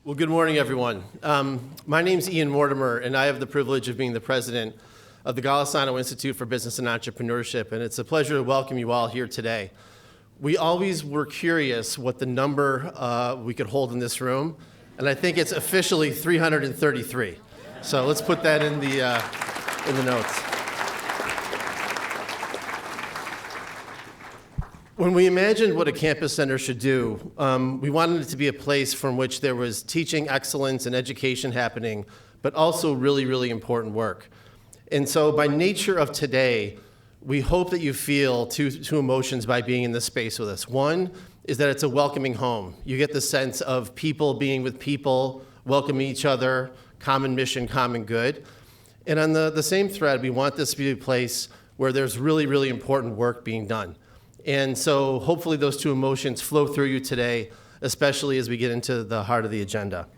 Well, good morning, everyone. My name's Ian Mortimer, and I have the privilege of being the president of the Golisano Institute for Business and Entrepreneurship, and it's a pleasure to welcome you all here today. We always were curious what the number we could hold in this room, and I think it's officially 333. So let's put that in the notes. When we imagined what a campus center should do, we wanted it to be a place from which there was teaching excellence and education happening, but also really, really important work. And so by nature of today, we hope that you feel two emotions by being in this space with us. One is that it's a welcoming home. You get the sense of people being with people, welcoming each other, common mission, common good. And on the same thread, we want this to be a place where there's really, really important work being done. And so hopefully those two emotions flow through you today, especially as we get into the heart of the agenda.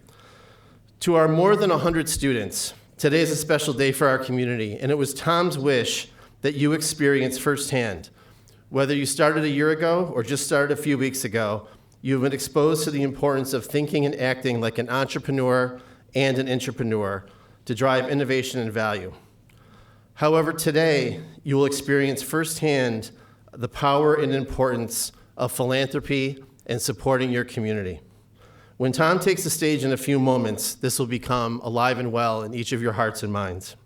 To our more than 100 students, today is a special day for our community, and it was Tom's wish that you experience firsthand. Whether you started a year ago or just started a few weeks ago, you've been exposed to the importance of thinking and acting like an entrepreneur and an intrapreneur to drive innovation and value. However, today, you will experience firsthand the power and importance of philanthropy and supporting your community. When Tom takes the stage in a few moments, this will become alive and well in each of your hearts and minds.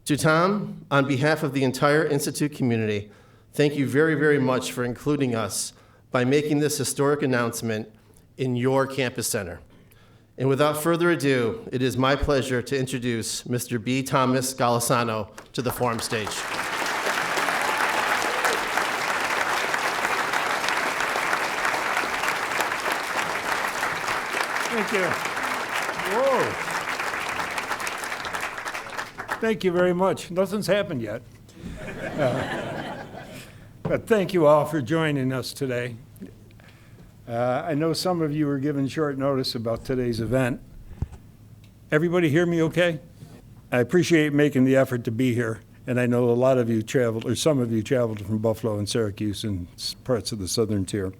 To Tom, on behalf of the entire Institute community, thank you very, very much for including us by making this historic announcement in your campus center. And without further ado, it is my pleasure to introduce Mr. B. Thomas Golisano to the forum stage. Thank you. Whoa. Thank you very much. Nothing's happened yet. But thank you all for joining us today. I know some of you were given short notice about today's event. Everybody hear me okay? I appreciate making the effort to be here, and I know a lot of you traveled, or some of you traveled from Buffalo and Syracuse and parts of the southern tier.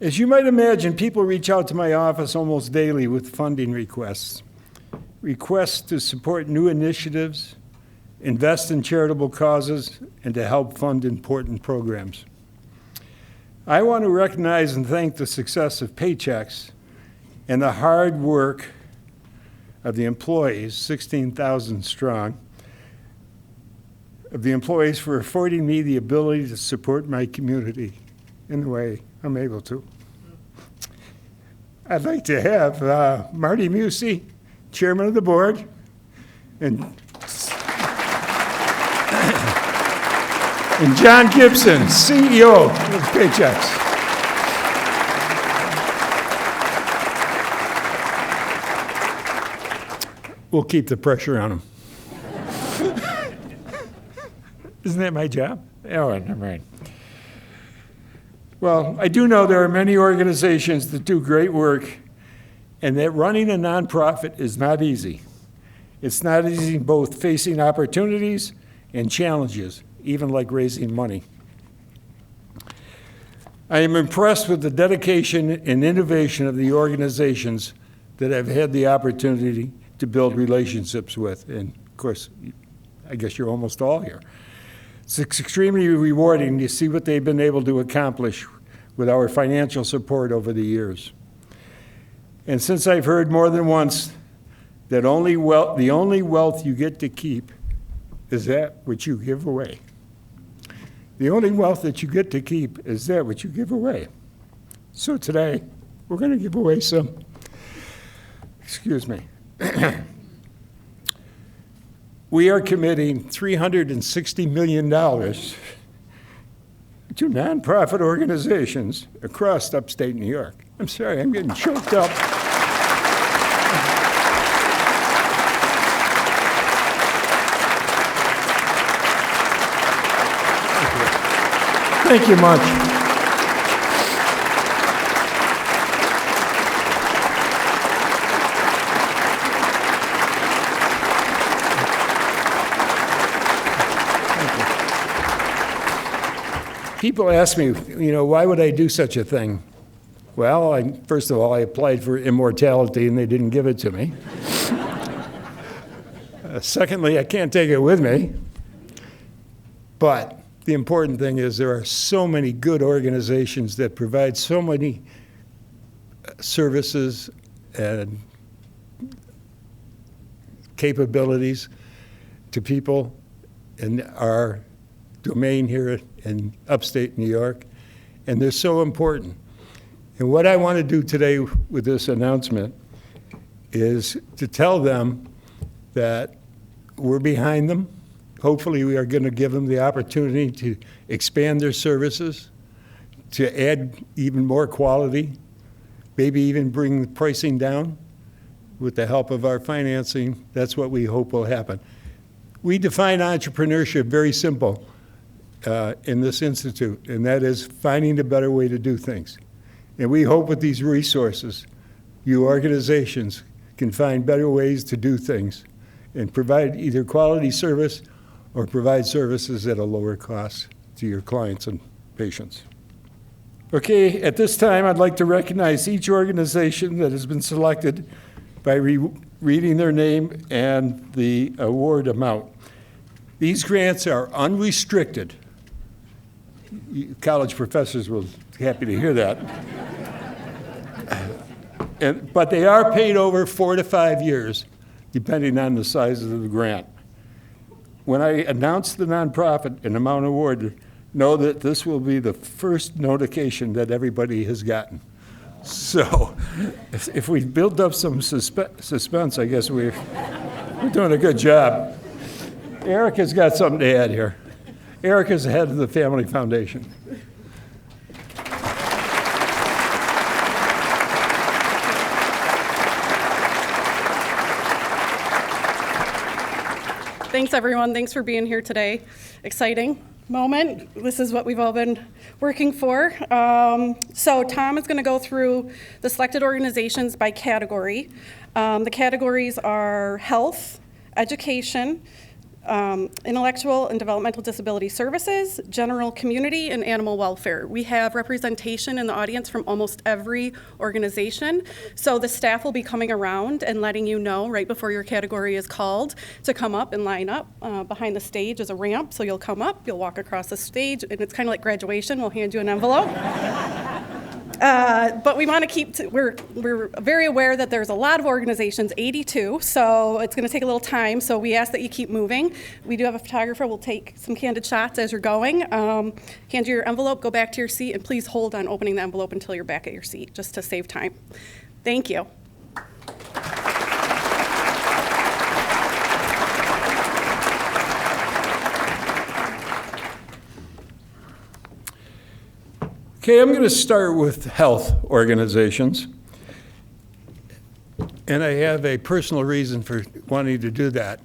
As you might imagine, people reach out to my office almost daily with funding requests to support new initiatives, invest in charitable causes, and to help fund important programs. I want to recognize and thank the success of Paychecks and the hard work of the employees, 16,000 strong, of the employees for affording me the ability to support my community in the way I'm able to. I'd like to have Marty Musey, chairman of the board, and John Gibson, CEO of Paychecks. We'll keep the pressure on them. Isn't that my job? Oh, never mind. Well, I do know there are many organizations that do great work, and that running a nonprofit is not easy. It's not easy both facing opportunities and challenges, even like raising money. I am impressed with the dedication and innovation of the organizations that I've had the opportunity to build relationships with, and of course, I guess you're almost all here. It's extremely rewarding to see what they've been able to accomplish with our financial support over the years. And since I've heard more than once that the only wealth you get to keep is that which you give away. The only wealth that you get to keep is that which you give away. So today, we're going to give away some, excuse me. We are committing $360 million to nonprofit organizations across upstate New York. I'm sorry, I'm getting choked up. Thank you much. People ask me, why would I do such a thing? Well, first of all, I applied for immortality and they didn't give it to me. Secondly, I can't take it with me. But the important thing is there are so many good organizations that provide so many services and capabilities to people in our domain here in upstate New York, and they're so important. And what I want to do today with this announcement is to tell them that we're behind them. Hopefully we are going to give them the opportunity to expand their services, to add even more quality, maybe even bring the pricing down with the help of our financing. That's what we hope will happen. We define entrepreneurship very simple in this institute, and that is finding a better way to do things. And we hope with these resources, you organizations can find better ways to do things and provide either quality service or provide services at a lower cost to your clients and patients. Okay, at this time, I'd like to recognize each organization that has been selected by reading their name and the award amount. These grants are unrestricted. College professors will be happy to hear that. But they are paid over 4 to 5 years, depending on the size of the grant. When I announce the nonprofit and amount awarded, know that this will be the first notification that everybody has gotten. So if we build up some suspense, I guess we're doing a good job. Erica's got something to add here. Erica's the head of the Family Foundation. Thanks, everyone. Thanks for being here today. Exciting moment. This is what we've all been working for. So Tom is going to go through the selected organizations by category. The categories are health, education, intellectual and developmental disability services, general community, and animal welfare. We have representation in the audience from almost every organization, so the staff will be coming around and letting you know right before your category is called to come up and line up. Behind the stage is a ramp, so you'll come up, you'll walk across the stage, and it's kind of like graduation. We'll hand you an envelope. But we want to keep, we're very aware that there's a lot of organizations, 82, so it's going to take a little time, so we ask that you keep moving. We do have a photographer. We'll take some candid shots as you're going. Hand you your envelope, go back to your seat, and please hold on opening the envelope until you're back at your seat, just to save time. Thank you. Okay, I'm going to start with health organizations. And I have a personal reason for wanting to do that.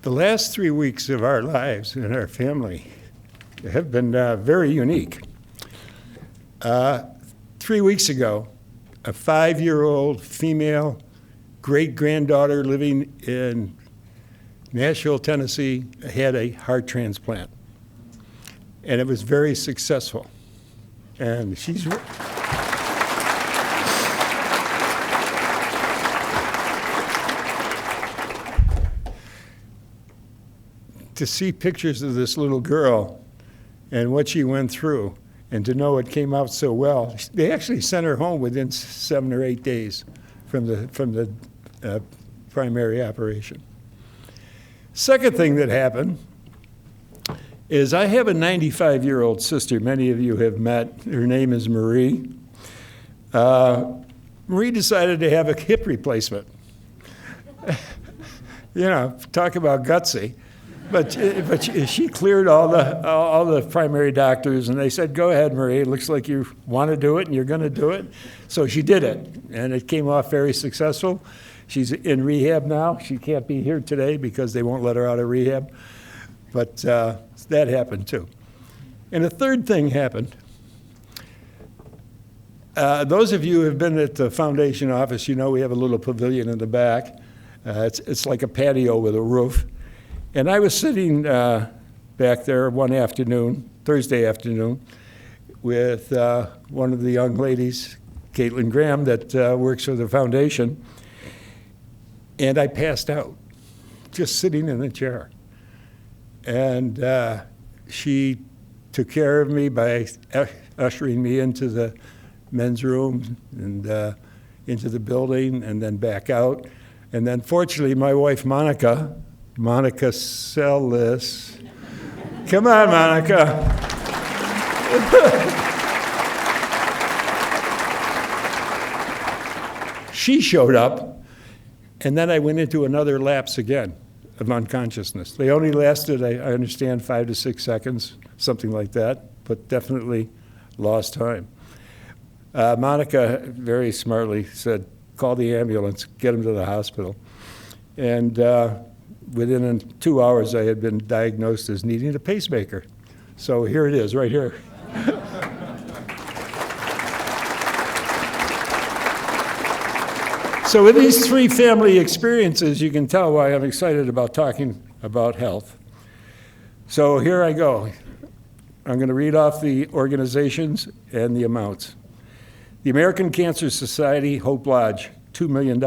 The last 3 weeks of our lives and our family have been very unique. 3 weeks ago, a 5-year-old female great-granddaughter living in Nashville, Tennessee, had a heart transplant. And it was very successful. And she's to see pictures of this little girl and what she went through, and to know it came out so well. They actually sent her home within 7 or 8 days from the primary operation. Second thing that happened is I have a 95-year-old sister many of you have met. Her name is Marie. Marie decided to have a hip replacement. You know, talk about gutsy. But she cleared all the primary doctors, and they said, go ahead, Marie, it looks like you want to do it and you're going to do it. So she did it, and it came off very successful. She's in rehab now. She can't be here today because they won't let her out of rehab. But that happened too. And a third thing happened. Those of you who have been at the foundation office, you know we have a little pavilion in the back. It's like a patio with a roof. And I was sitting back there one afternoon, Thursday afternoon, with one of the young ladies, Caitlin Graham, that works for the foundation. And I passed out, just sitting in a chair. And she took care of me by ushering me into the men's room and into the building and then back out. And then fortunately, my wife, Monica Sellis. Come on, Monica. She showed up, and then I went into another lapse again of unconsciousness. They only lasted, I understand, 5 to 6 seconds, something like that, but definitely lost time. Monica very smartly said, call the ambulance, get him to the hospital. And within 2 hours, I had been diagnosed as needing a pacemaker. So here it is, right here. So with these 3 family experiences, you can tell why I'm excited about talking about health. So here I go. I'm going to read off the organizations and the amounts. The American Cancer Society, Hope Lodge, $2 million.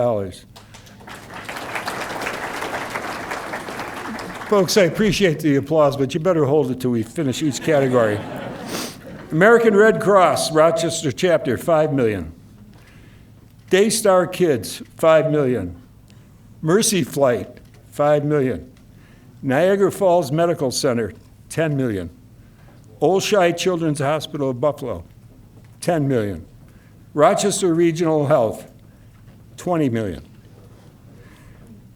Folks, I appreciate the applause, but you better hold it till we finish each category. American Red Cross, Rochester chapter, $5 million. Daystar Kids, $5 million. Mercy Flight, $5 million. Niagara Falls Medical Center, $10 million. Olshai Children's Hospital of Buffalo, $10 million. Rochester Regional Health, $20 million.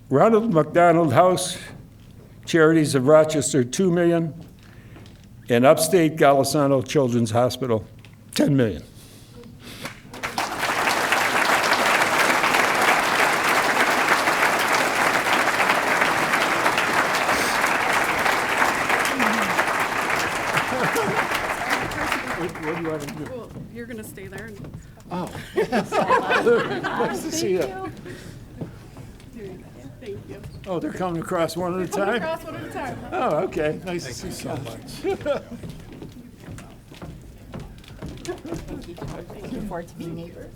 Ronald McDonald House Charities of Rochester, $2 million. And Upstate Golisano Children's Hospital, $10 million. What do you want to do? Well, you're going to stay there. And Oh, nice to see you. thank you. Oh, they're coming across one at a Come time? across one at a time. Oh, okay. Nice to see you so much. Looking forward to being neighbors.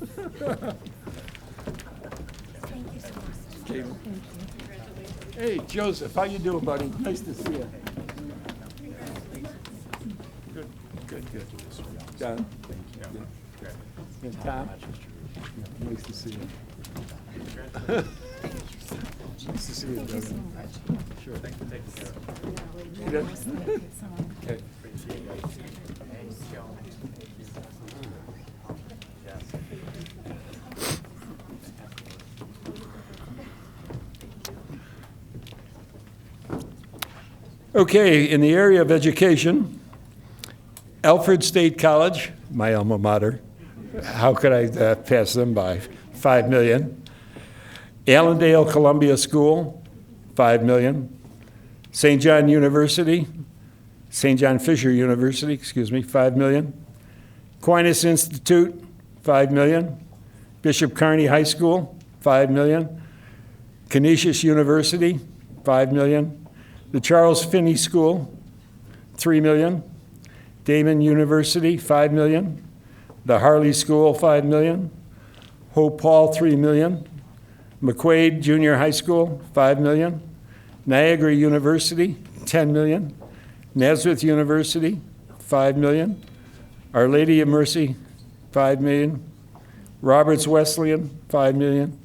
Hey, Joseph, how you doing, buddy? Nice to see you. Good, good, good. John? And Tom? Nice to see you. Nice to see you, brother. Sure. Thanks for taking care of it. Okay. Okay, in the area of education, Alfred State College, my alma mater, how could I pass them by? $5 million. Allendale Columbia School, $5 million. St. John Fisher University, $5 million. Aquinas Institute, $5 million. Bishop Kearney High School, $5 million. Canisius University, $5 million. The Charles Finney School, $3 million. Damon University, $5 million. The Harley School, $5 million. Hope Hall, $3 million. McQuaid Junior High School, $5 million. Niagara University, $10 million. Nazareth University, $5 million. Our Lady of Mercy, $5 million. Roberts Wesleyan, $5 million.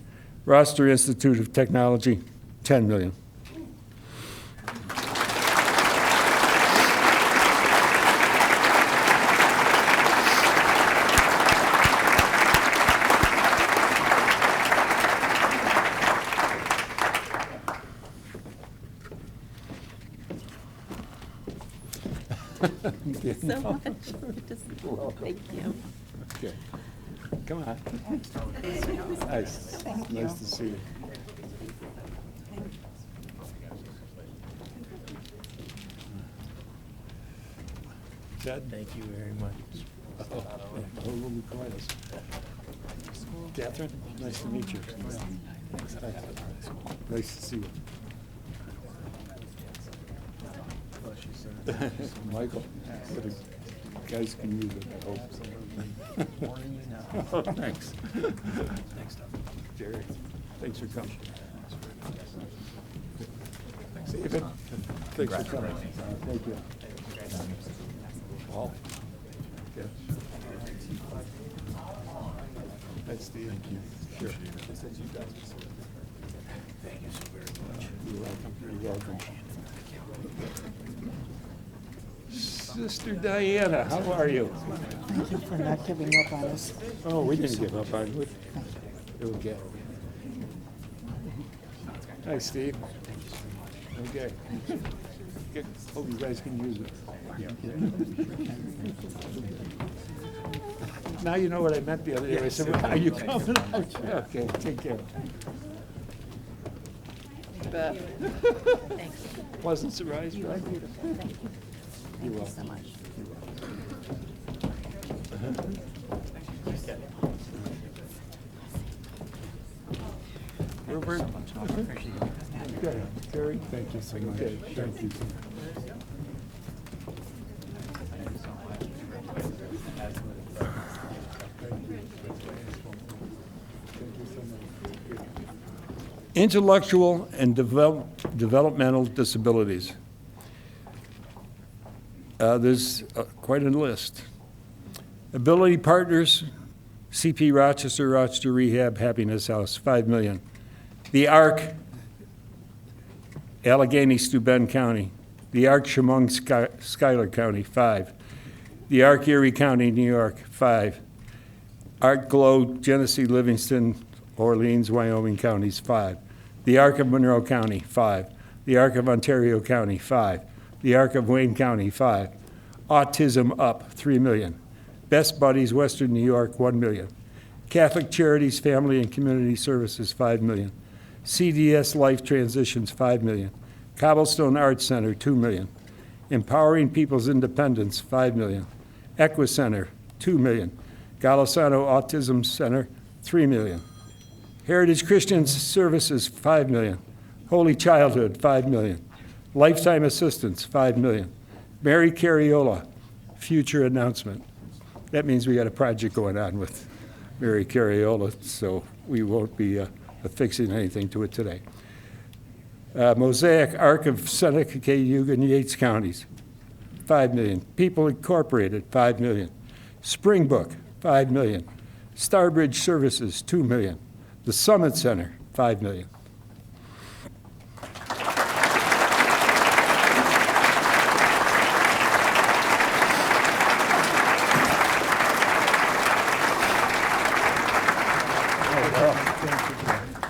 Rochester Institute of Technology, $10 million. So much. Thank you. Okay. Come on. Nice. Nice to see you. Ted? Thank you very much. Catherine, nice to meet you. Nice to see you. Michael, Guys can use it, I hope. Oh, thanks. Next up. Jerry, thanks for coming. David, thanks for coming. Thank you. Paul? Yeah. That's Steve. Thank you. Sure. Thank you so very much. You're welcome. You're welcome. Sister Diana, how are you? Thank you for not giving up on us. Oh, we didn't give up on it. Okay. Hi, Steve. Okay. Good. Hope you guys can use it. Now you know what I meant the other day. I said, are you coming out? Okay, take care. Wasn't surprised, You are right? beautiful. Thank you. Thank you so much. Robert? Good. Terry? Thank you so much. Okay, thank you. Intellectual and developmental disabilities. There's quite a list. Ability Partners, CP Rochester, Rochester Rehab, Happiness House, $5 million. The ARC, Allegheny, Steuben County. The ARC, Chemung, Schuyler County, 5. The ARC, Erie County, New York, 5. ARC Glow, Genesee, Livingston, Orleans, Wyoming counties, 5. The ARC of Monroe County, 5. The ARC of Ontario County, 5. The ARC of Wayne County, 5. Autism Up, $3 million. Best Buddies, Western New York, $1 million. Catholic Charities, Family and Community Services, $5 million. CDS Life Transitions, $5 million. Cobblestone Arts Center, $2 million. Empowering People's Independence, $5 million. Equicenter, $2 million. Golisano Autism Center, $3 million. Heritage Christian Services, $5 million. Holy Childhood, $5 million. Lifetime Assistance, $5 million. Mary Carriola, future announcement. That means we got a project going on with Mary Carriola, so we won't be affixing anything to it today. Mosaic Arc of Seneca, Cayuga, and Yates counties, $5 million. People Incorporated, $5 million. Springbrook, $5 million. Starbridge Services, $2 million. The Summit Center, $5 million.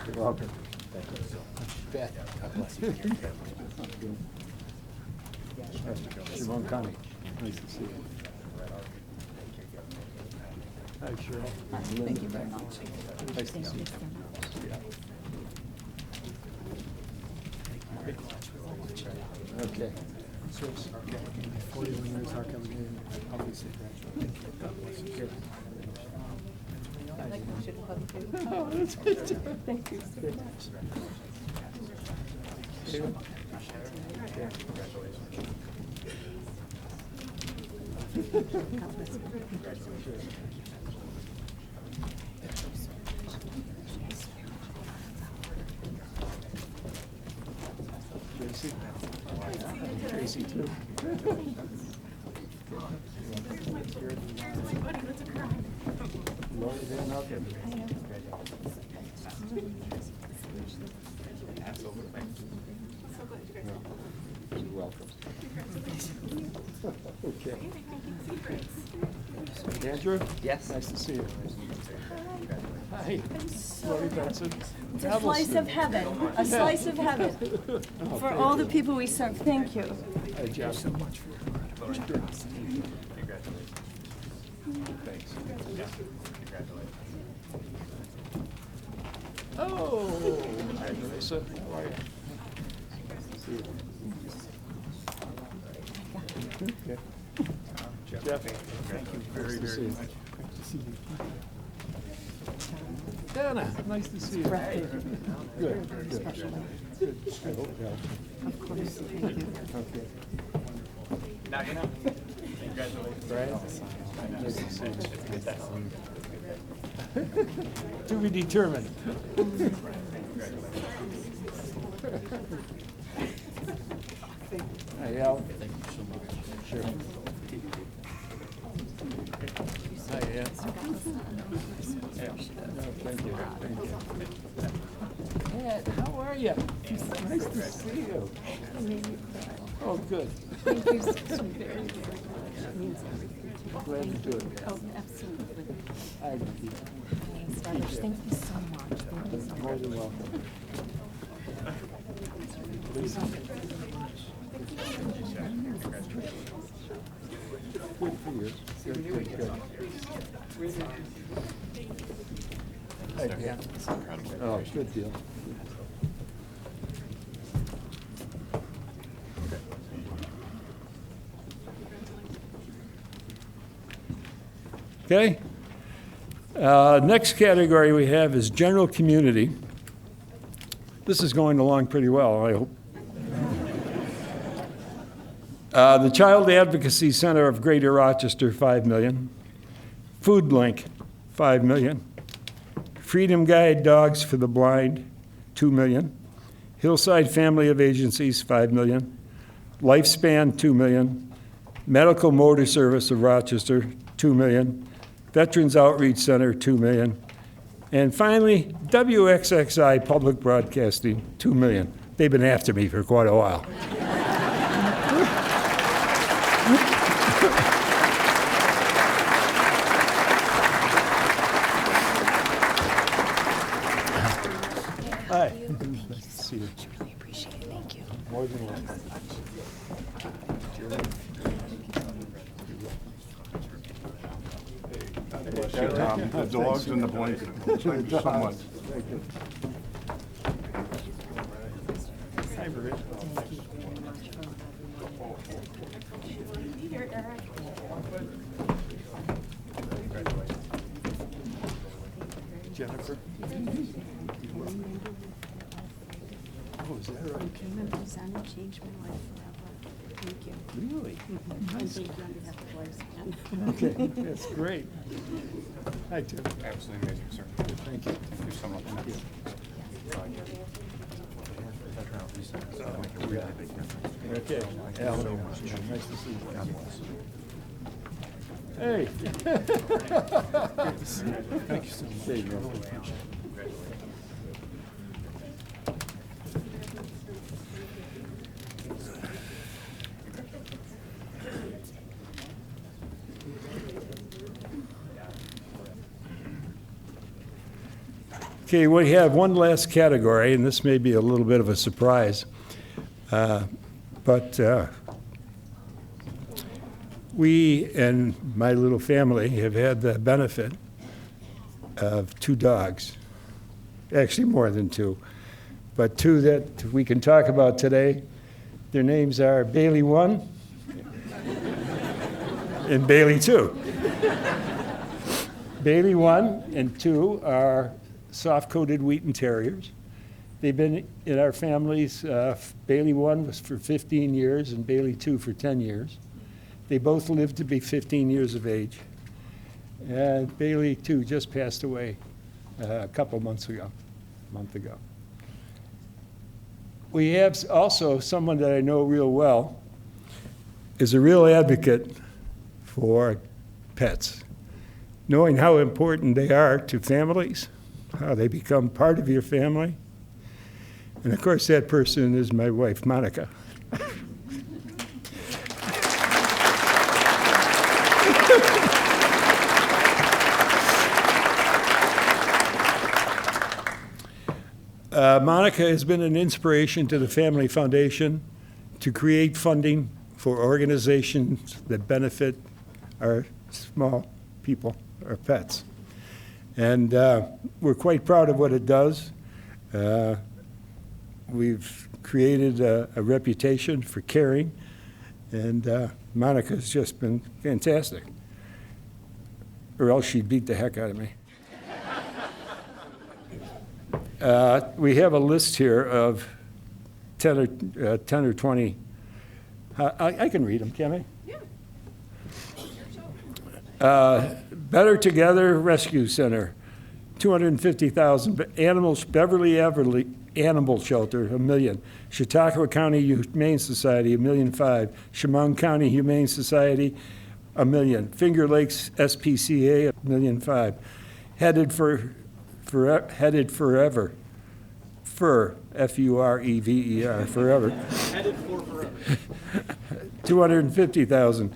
You're welcome. Simone Connie, nice to see you. Hi, Cheryl. Thank you very much. Nice to see you. Okay. Thank you so much. Tracy? Tracy, too. Lori Van Elken. You're welcome. Okay. Andrew? Yes. Nice to see you. Hi. Lori Benson. It's a slice of heaven, a slice of heaven for all the people we serve. Thank you. Hi, Jeff. So much for your generosity. Thanks. Oh, hi, Melissa. How are you? See you. Okay. Jeff, thank you very, very much. Dana, nice to see you. Good, good. Good. I hope it helps. Of course, thank you. Okay. Now you know. Thank To be determined. Hi, Al. Thank you so much. Sure. Hi, Al. Thank you. Ed, how are you? Nice to see you. Oh, good. Thank you so very, very much. It means everything to me. Glad to do it. Oh, absolutely. Hi, Vicky. Thanks, Raj. Thank you so much. Thank you so More much. than welcome. Good for you. Good, good, good. Hi, Dan. Oh, good deal. Okay. Next category we have is general community. This is going along pretty well, I hope. The Child Advocacy Center of Greater Rochester, $5 million. Food Link, $5 million. Freedom Guide Dogs for the Blind, $2 million. Hillside Family of Agencies, $5 million. Lifespan, $2 million. Medical Motor Service of Rochester, $2 million. Veterans Outreach Center, $2 million. And finally, WXXI Public Broadcasting, $2 million. They've been after me for quite a while. Hi. Thank you so much. Really appreciate it. Thank you. More than welcome. The dogs and the blanket. Thank you so much. Hi, Maria. Jennifer? Oh, is that right? Remember, Susanna changed my life forever. Thank you. Really? And thank you on behalf of Lawyers again. Okay, that's great. Hi, Tim. Absolutely amazing, sir. Thank you. Thank you so much. Thank you. Okay, Alan, nice to see you. Hey. Thank you so much. There you go. Okay, we have one last category, and this may be a little bit of a surprise, but we and my little family have had the benefit of 2 dogs, actually more than 2, but 2 that we can talk about today. Their names are Bailey 1 and Bailey 2. Bailey 1 and 2 are soft-coated Wheaton Terriers. They've been in our families. Bailey 1 was for 15 years and Bailey 2 for 10 years. They both lived to be 15 years of age. And Bailey 2 just passed away a month ago. We have also someone that I know real well, is a real advocate for pets, knowing how important they are to families, how they become part of your family. And of course, that person is my wife, Monica. Monica has been an inspiration to the Family Foundation to create funding for organizations that benefit our small people, our pets. And we're quite proud of what it does. We've created a reputation for caring, and Monica's just been fantastic. Or else she'd beat the heck out of me. We have a list here of 10 or 20. I can read them, can I? Yeah. Better Together Rescue Center, $250,000. Beverly Animal Shelter, $1 million. Chautauqua County Humane Society, $1,500,000. Chemung County Humane Society, $1 million. Finger Lakes SPCA, $1,500,000. Headed Forever. F-U-R-E-V-E-R, forever. Headed for forever. $250,000.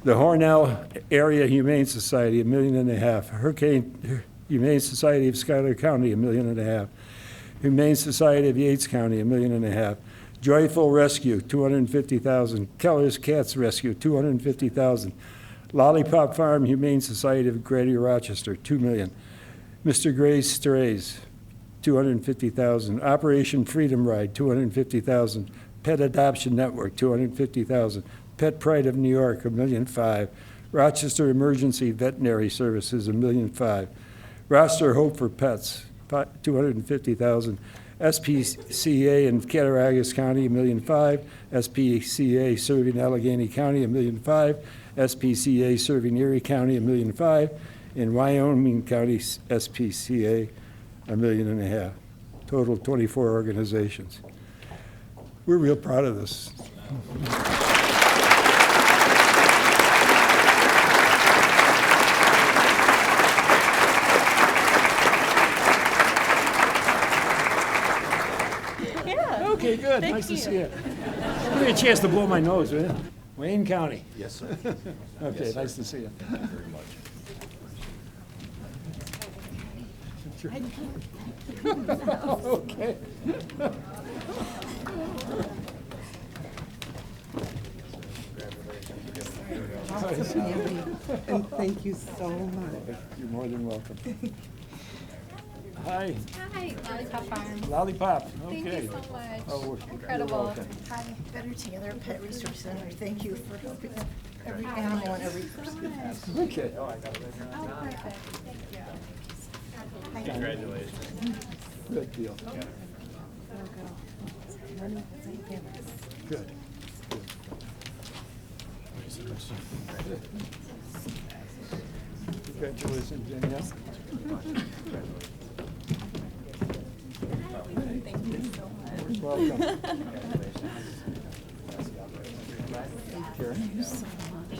The Hornell Area Humane Society, $1.5 million. Hurricane Humane Society of Schuyler County, $1.5 million. Humane Society of Yates County, $1.5 million. Joyful Rescue, $250,000. Keller's Cats Rescue, $250,000. Lollipop Farm Humane Society of Greater Rochester, $2 million. Mr. Gray's Strays, $250,000. Operation Freedom Ride, $250,000. Pet Adoption Network, $250,000. Pet Pride of New York, $1.5 million. Rochester Emergency Veterinary Services, $1.5 million. Rochester Hope for Pets, $250,000. SPCA in Cattaraugus County, $1.5 million. SPCA serving Allegheny County, $1.5 million. SPCA serving Erie County, $1.5 million. In Wyoming County, SPCA, $1.5 million. Total 24 organizations. We're real proud of this. Okay, good. Nice to see you. Give me a chance to blow my nose, will you? Wayne County. Yes, sir. Okay, nice to see you. Thank you very much. Okay. And thank you so much. You're more than welcome. Hi, Hi, Lollipop Farm. Lollipop. Thank Okay. you so much. Oh, you're Incredible. welcome. Hi, Better Together Pet Resource Center. Thank you for helping every animal and every person. Okay. Oh, perfect. Thank you. Congratulations. Good deal. Good. Congratulations, Danielle. Thank you so much. Welcome. Thank you so much.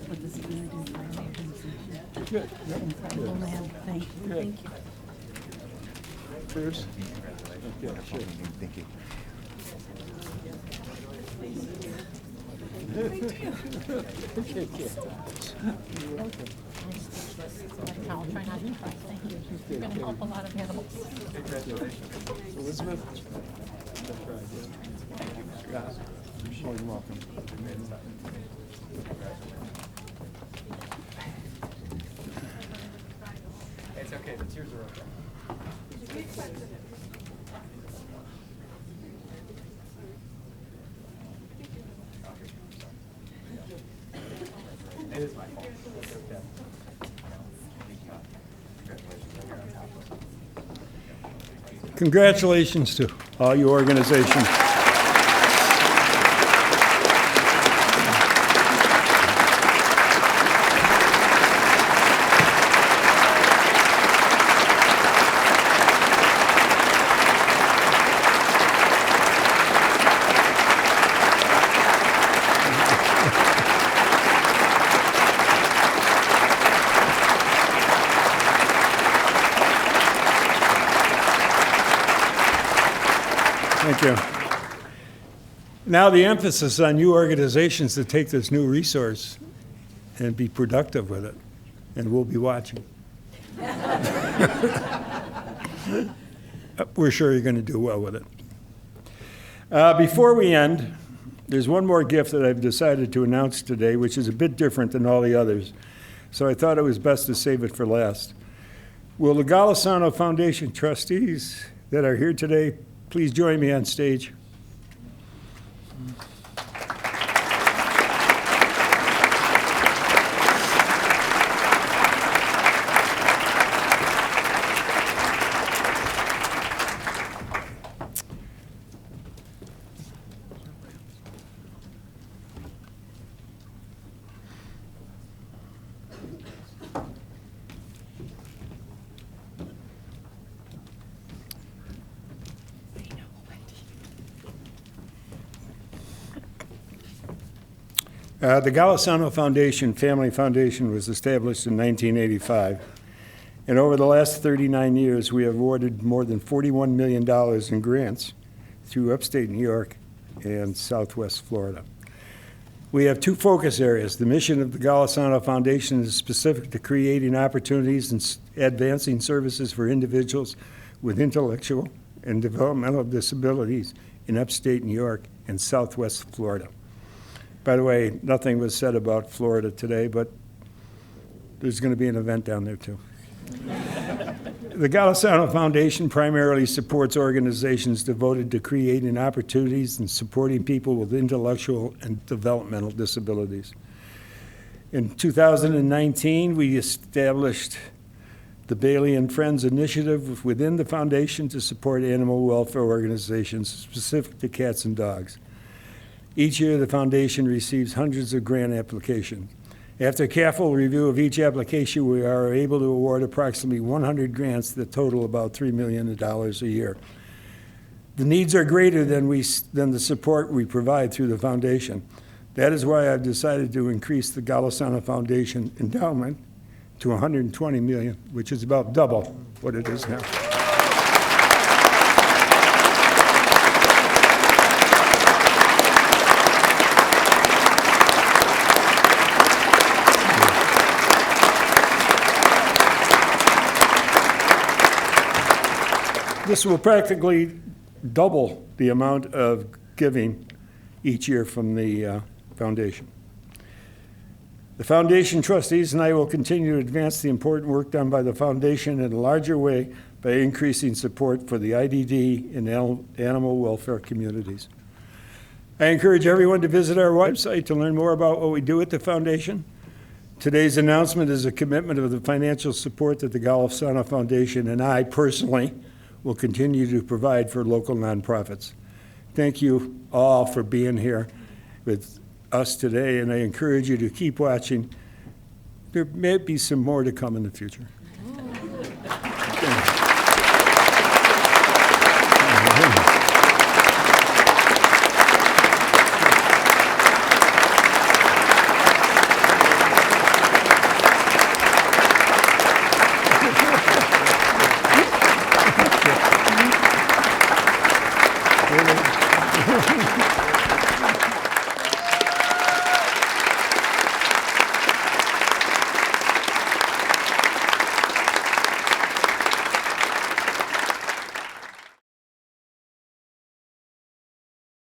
With this unit and Good. incredible man. Thank you. Good. Thank you. Bruce? Okay, sure. Thank you. Okay, yeah. I'll try not to cry. Thank you. You're going to help a lot of animals. Elizabeth? That's right, yeah. You're more than welcome. It's okay, the tears are okay. It is my fault. Congratulations to all your organizations. Thank you. Now the emphasis on you organizations to take this new resource and be productive with it, and we'll be watching. We're sure you're going to do well with it. Before we end, there's one more gift that I've decided to announce today, which is a bit different than all the others, so I thought it was best to save it for last. Will the Golisano Foundation trustees that are here today please join me on stage? The Golisano Foundation, Family Foundation, was established in 1985. And over the last 39 years, we have awarded more than $41 million in grants through upstate New York and southwest Florida. We have two focus areas. The mission of the Golisano Foundation is specific to creating opportunities and advancing services for individuals with intellectual and developmental disabilities in upstate New York and southwest Florida. By the way, nothing was said about Florida today, but there's going to be an event down there too. The Golisano Foundation primarily supports organizations devoted to creating opportunities and supporting people with intellectual and developmental disabilities. In 2019, we established the Bailey and Friends Initiative within the foundation to support animal welfare organizations specific to cats and dogs. Each year, the foundation receives hundreds of grant applications. After careful review of each application, we are able to award approximately 100 grants that total about $3 million a year. The needs are greater than the support we provide through the foundation. That is why I've decided to increase the Golisano Foundation endowment to $120 million, which is about double what it is now. This will practically double the amount of giving each year from the foundation. The foundation trustees and I will continue to advance the important work done by the foundation in a larger way by increasing support for the IDD and animal welfare communities. I encourage everyone to visit our website to learn more about what we do at the foundation. Today's announcement is a commitment of the financial support that the Golisano Foundation and I personally will continue to provide for local nonprofits. Thank you all for being here with us today, and I encourage you to keep watching. There may be some more to come in the future.